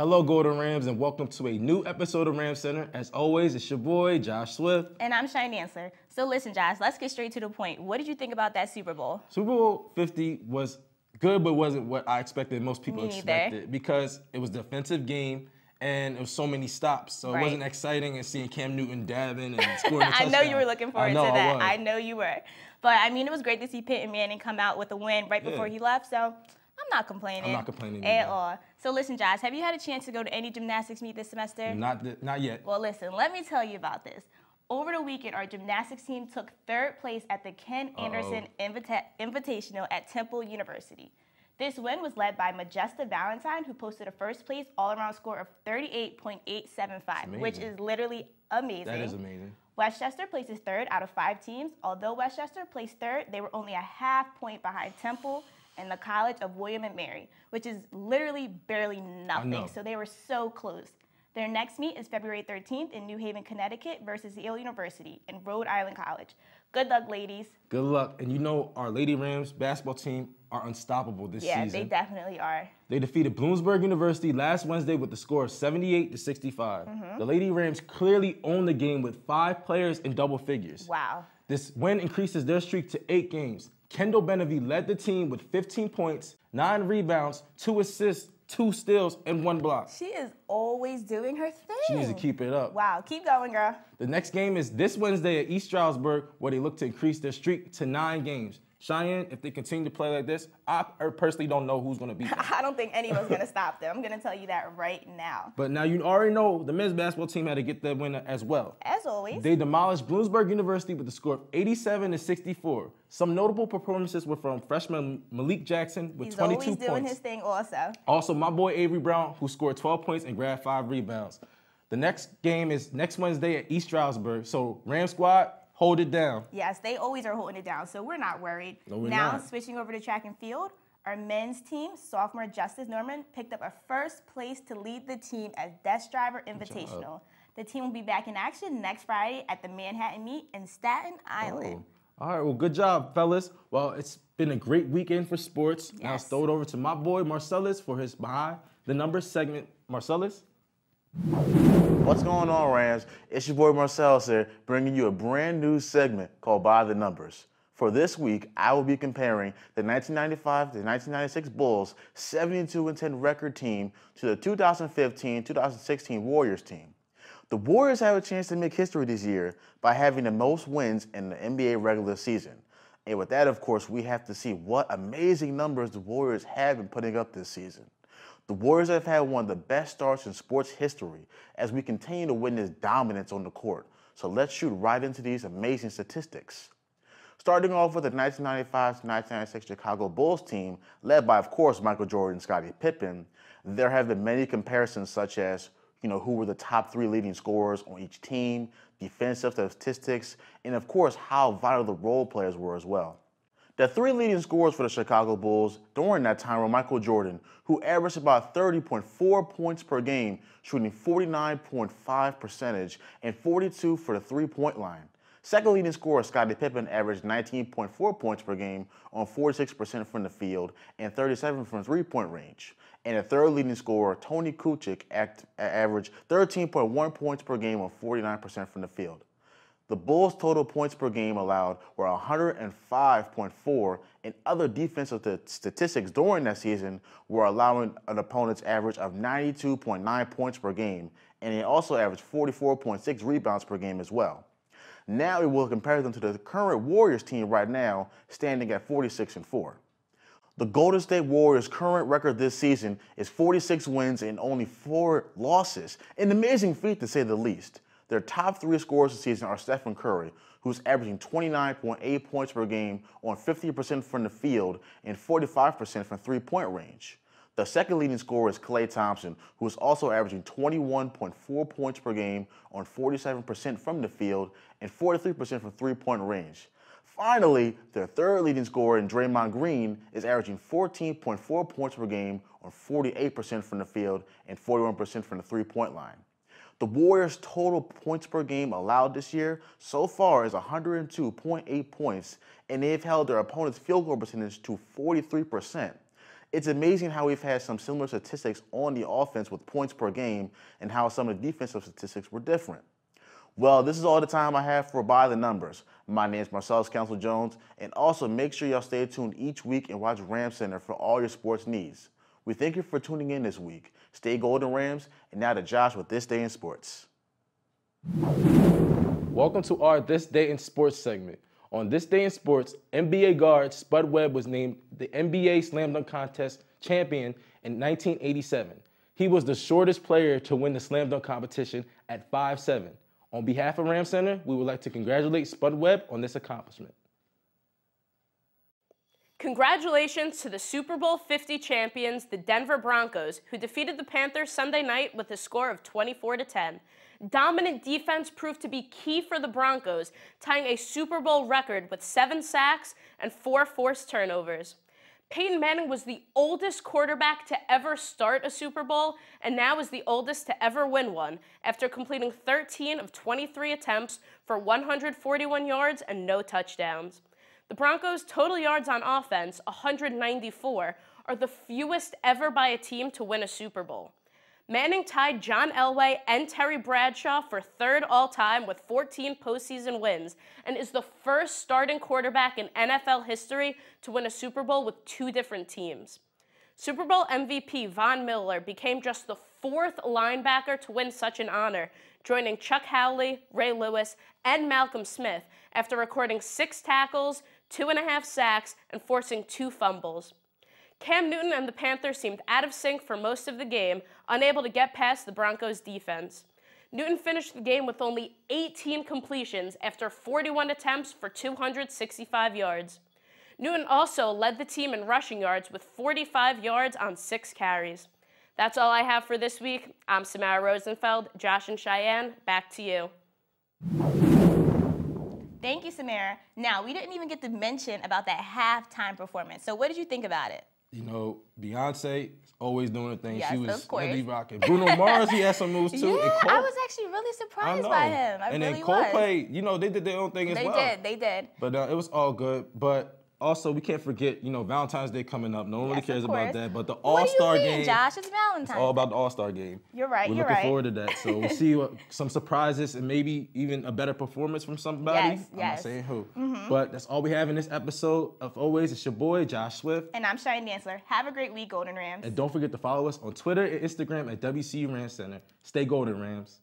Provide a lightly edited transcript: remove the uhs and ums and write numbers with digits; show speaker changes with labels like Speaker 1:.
Speaker 1: Hello, Golden Rams, and welcome to a new episode of Ram Center. As always, it's your boy, Josh Swift.
Speaker 2: And I'm Shine Dancer. So listen, Josh, let's get straight to the point. What did you think about that Super Bowl?
Speaker 1: Super Bowl 50 was good, but wasn't what I expected most people expected because it was a defensive game and it was so many stops. So it wasn't exciting and seeing Cam Newton dabbing and scoring a touchdown.
Speaker 2: I know you were looking forward to that. I know you were. But, I mean, it was great to see Peyton Manning come out with a win right before he left. So I'm not complaining.
Speaker 1: I'm not complaining
Speaker 2: at all. So listen, Josh, have you had a chance to go to any gymnastics meet this semester?
Speaker 1: Not yet.
Speaker 2: Well, listen, let me tell you about this. Over the weekend, our gymnastics team took third place at the Ken Anderson Invitational at Temple University. This win was led by Majesta Valentine, who posted a first place all-around score of 38.875, which is literally amazing.
Speaker 1: That is amazing.
Speaker 2: Westchester places third out of 5 teams. Although Westchester placed third, they were only a half point behind Temple and the College of William and Mary, which is literally barely nothing. So they were so close. Their next meet is February 13th in New Haven, Connecticut versus Yale University and Rhode Island College. Good luck, ladies.
Speaker 1: Good luck. And you know our Lady Rams basketball team are unstoppable this season.
Speaker 2: Yeah, they definitely are.
Speaker 1: They defeated Bloomsburg University last Wednesday with the score of 78-65. The Lady Rams clearly own the game with 5 players in double figures.
Speaker 2: Wow.
Speaker 1: This win increases their streak to 8 games. Kendall Benavie led the team with 15 points, 9 rebounds, 2 assists, 2 steals, and 1 block.
Speaker 2: She is always doing her thing.
Speaker 1: She needs to keep it up.
Speaker 2: Wow, keep going, girl.
Speaker 1: The next game is this Wednesday at East Stroudsburg, where they look to increase their streak to 9 games. Cheyenne, if they continue to play like this, I personally don't know who's going to beat them.
Speaker 2: I don't think anyone's going to stop them. I'm going to tell you that right now.
Speaker 1: But now you already know the men's basketball team had to get that win as well.
Speaker 2: As always.
Speaker 1: They demolished Bloomsburg University with a score of 87-64. Some notable performances were from freshman Malik Jackson with 22 points.
Speaker 2: He's always doing his thing also.
Speaker 1: Also, my boy Avery Brown, who scored 12 points and grabbed 5 rebounds. The next game is next Wednesday at East Stroudsburg. So, Ram Squad, hold it down.
Speaker 2: Yes, they always are holding it down, so we're not worried.
Speaker 1: No, we're
Speaker 2: now,
Speaker 1: not.
Speaker 2: Switching over to track and field, our men's team, sophomore Justice Norman, picked up a first place to lead the team as Desk Driver Invitational. The team will be back in action next Friday at the Manhattan Meet in Staten Island.
Speaker 1: All right, well, good job, fellas. Well, it's been a great weekend for sports. Now let's throw it over to my boy Marcellus for his Behind the Numbers segment. Marcellus?
Speaker 3: What's going on, Rams? It's your boy Marcellus here, bringing you a brand new segment called By the Numbers. For this week, I will be comparing the 1995 to 1996 Bulls 72-10 record team to the 2015-2016 Warriors team. The Warriors have a chance to make history this year by having the most wins in the NBA regular season. And with that, of course, we have to see what amazing numbers the Warriors have been putting up this season. The Warriors have had one of the best starts in sports history as we continue to witness dominance on the court. So let's shoot right into these amazing statistics. Starting off with the 1995-1996 Chicago Bulls team, led by, of course, Michael Jordan and Scottie Pippen, there have been many comparisons such as, who were the top 3 leading scorers on each team, defensive statistics, and of course, how vital the role players were as well. The 3 leading scorers for the Chicago Bulls during that time were Michael Jordan, who averaged about 30.4 points per game, shooting 49.5% and 42 for the 3-point line. Second leading scorer, Scottie Pippen, averaged 19.4 points per game on 46% from the field and 37 from 3-point range. And the third leading scorer, Tony Kukoc, averaged 13.1 points per game on 49% from the field. The Bulls' total points per game allowed were 105.4, and other defensive statistics during that season were allowing an opponent's average of 92.9 points per game, and they also averaged 44.6 rebounds per game as well. Now we will compare them to the current Warriors team right now, standing at 46-4. The Golden State Warriors' current record this season is 46 wins and only 4 losses, an amazing feat to say the least. Their top 3 scorers this season are Stephen Curry, who's averaging 29.8 points per game on 50% from the field and 45% from 3-point range. The second leading scorer is Klay Thompson, who is also averaging 21.4 points per game on 47% from the field and 43% from 3-point range. Finally, their third leading scorer in Draymond Green is averaging 14.4 points per game on 48% from the field and 41% from the 3-point line. The Warriors' total points per game allowed this year so far is 102.8 points, and they've held their opponent's field goal percentage to 43%. It's amazing how we've had some similar statistics on the offense with points per game and how some of the defensive statistics were different. Well, this is all the time I have for By the Numbers. My name is Marcellus Council Jones, and also make sure y'all stay tuned each week and watch Rams Center for all your sports needs. We thank you for tuning in this week. Stay Golden Rams, and now to Josh with This Day in Sports.
Speaker 1: Welcome to our This Day in Sports segment. On This Day in Sports, NBA guard Spud Webb was named the NBA Slam Dunk Contest champion in 1987. He was the shortest player to win the Slam Dunk competition at 5'7". On behalf of Rams Center, we would like to congratulate Spud Webb on this accomplishment.
Speaker 4: Congratulations to the Super Bowl 50 champions, the Denver Broncos, who defeated the Panthers Sunday night with a score of 24-10. Dominant defense proved to be key for the Broncos, tying a Super Bowl record with 7 sacks and 4 forced turnovers. Peyton Manning was the oldest quarterback to ever start a Super Bowl and now is the oldest to ever win one after completing 13 of 23 attempts for 141 yards and no touchdowns. The Broncos' total yards on offense, 194, are the fewest ever by a team to win a Super Bowl. Manning tied John Elway and Terry Bradshaw for third all-time with 14 postseason wins and is the first starting quarterback in NFL history to win a Super Bowl with 2 different teams. Super Bowl MVP Von Miller became just the 4th linebacker to win such an honor, joining Chuck Howley, Ray Lewis, and Malcolm Smith after recording 6 tackles, 2.5 sacks, and forcing 2 fumbles. Cam Newton and the Panthers seemed out of sync for most of the game, unable to get past the Broncos' defense. Newton finished the game with only 18 completions after 41 attempts for 265 yards. Newton also led the team in rushing yards with 45 yards on 6 carries. That's all I have for this week. I'm Samara Rosenfeld. Josh and Cheyenne, back to you.
Speaker 2: Thank you, Samara. Now, we didn't even get to mention about that halftime performance. So what did you think about it?
Speaker 1: You know, Beyonce is always doing a thing.
Speaker 2: Yes,
Speaker 1: she was
Speaker 2: of course.
Speaker 1: really rocking. Bruno Mars, he had some moves too.
Speaker 2: Yeah,
Speaker 1: and Cole,
Speaker 2: I was actually really surprised by him.
Speaker 1: And then Coldplay, you know, they did their own thing as well.
Speaker 2: They did.
Speaker 1: But it was all good. But also, we can't forget, you know, Valentine's Day coming up. No one really cares about that. But the All-Star game.
Speaker 2: Josh? It's Valentine's.
Speaker 1: It's all about the All-Star game.
Speaker 2: You're right.
Speaker 1: We're looking forward to that. So we'll see some surprises and maybe even a better performance from somebody.
Speaker 2: Yes,
Speaker 1: I'm not saying who. But that's all we have in this episode. Of always, it's your boy, Josh Swift.
Speaker 2: And I'm Cheyenne Dantzler. Have a great week, Golden Rams.
Speaker 1: And don't forget to follow us on Twitter and Instagram at WCU Rams Center. Stay Golden, Rams.